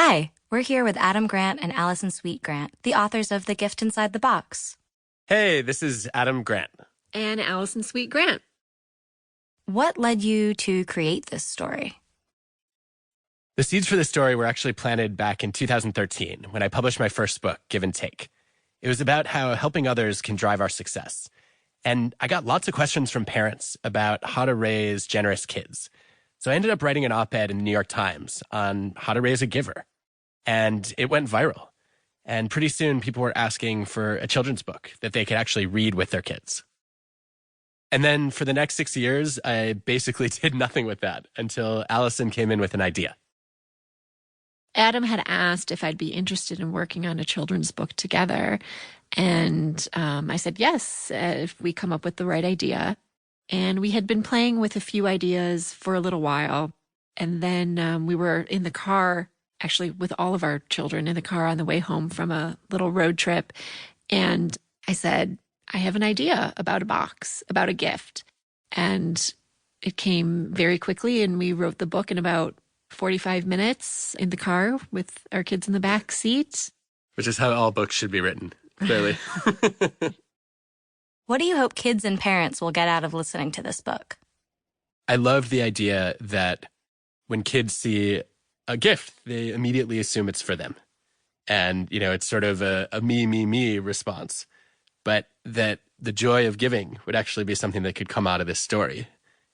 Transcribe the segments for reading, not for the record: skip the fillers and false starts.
Hi, we're here with Adam Grant and Allison Sweet Grant, the authors of The Gift Inside the Box. Hey, this is Adam Grant. And Allison Sweet Grant. What led you to create this story? The seeds for this story were actually planted back in 2013 when I published my first book, Give and Take. It was about how helping others can drive our success. And I got lots of questions from parents about how to raise generous kids. So I ended up writing an op-ed in the New York Times on how to raise a giver. And it went viral. And pretty soon people were asking for a children's book that they could actually read with their kids. And then for the next 6 years, I basically did nothing with that until Allison came in with an idea. Adam had asked if I'd be interested in working on a children's book together. And I said yes, if we come up with the right idea. And we had been playing with a few ideas for a little while. And then we were in the car, actually with all of our children in the car on the way home from a little road trip. And I said, I have an idea about a box, about a gift. And it came very quickly, and we wrote the book in about 45 minutes in the car with our kids in the back seat. Which is how all books should be written, clearly. What do you hope kids and parents will get out of listening to this book? I love the idea that when kids see a gift, they immediately assume it's for them. And, it's sort of a me response. But that the joy of giving would actually be something that could come out of this story.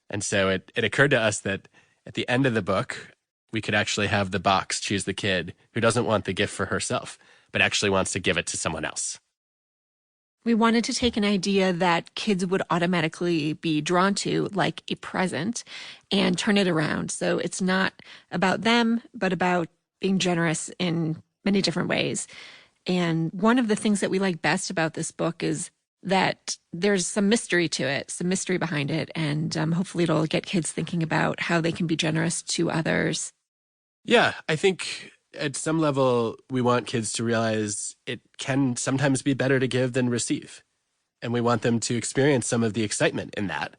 And so it occurred to us that at the end of the book, we could actually have the box choose the kid who doesn't want the gift for herself, but actually wants to give it to someone else. We wanted to take an idea that kids would automatically be drawn to, like a present, and turn it around. So it's not about them, but about being generous in many different ways. And one of the things that we like best about this book is that there's some mystery to it, some mystery behind it. And hopefully it'll get kids thinking about how they can be generous to others. Yeah, I think at some level, we want kids to realize it can sometimes be better to give than receive. And we want them to experience some of the excitement in that.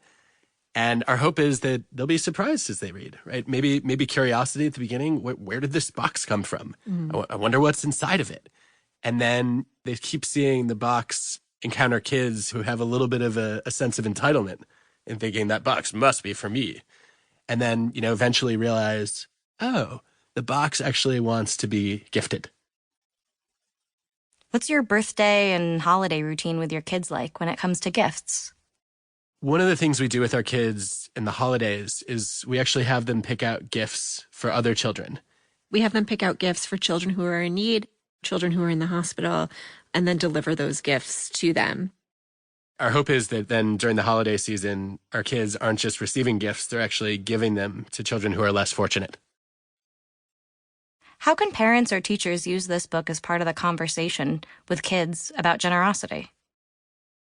And our hope is that they'll be surprised as they read, right? Maybe curiosity at the beginning. Where did this box come from? I wonder what's inside of it. And then they keep seeing the box encounter kids who have a little bit of a sense of entitlement and thinking that box must be for me. And then, eventually realize, oh, the box actually wants to be gifted. What's your birthday and holiday routine with your kids like when it comes to gifts? One of the things we do with our kids in the holidays is we actually have them pick out gifts for other children. We have them pick out gifts for children who are in need, children who are in the hospital, and then deliver those gifts to them. Our hope is that then during the holiday season, our kids aren't just receiving gifts, they're actually giving them to children who are less fortunate. How can parents or teachers use this book as part of the conversation with kids about generosity?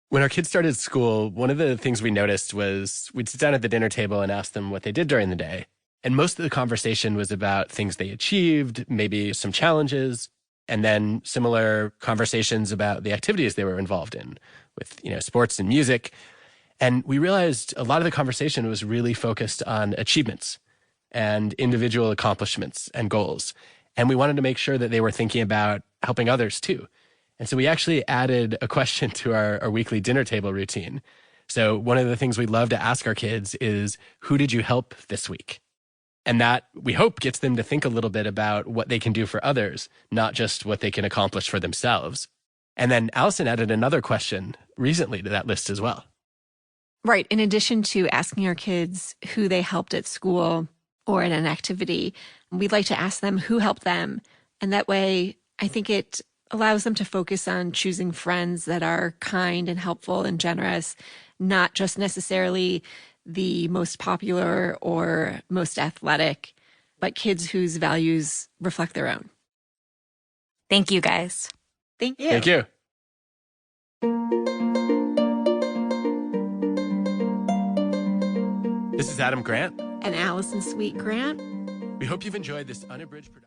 When our kids started school, one of the things we noticed was we'd sit down at the dinner table and ask them what they did during the day. And most of the conversation was about things they achieved, maybe some challenges, and then similar conversations about the activities they were involved in with, sports and music. And we realized a lot of the conversation was really focused on achievements and individual accomplishments and goals. And we wanted to make sure that they were thinking about helping others too. And so we actually added a question to our weekly dinner table routine. So one of the things we love to ask our kids is, who did you help this week? And that, we hope, gets them to think a little bit about what they can do for others, not just what they can accomplish for themselves. And then Allison added another question recently to that list as well. Right. In addition to asking our kids who they helped at school or in an activity, we'd like to ask them who helped them. And that way, I think it allows them to focus on choosing friends that are kind and helpful and generous, not just necessarily the most popular or most athletic, but kids whose values reflect their own. Thank you, guys. Thank you. Thank you. This is Adam Grant. And Allison Sweet Grant. We hope you've enjoyed this unabridged production.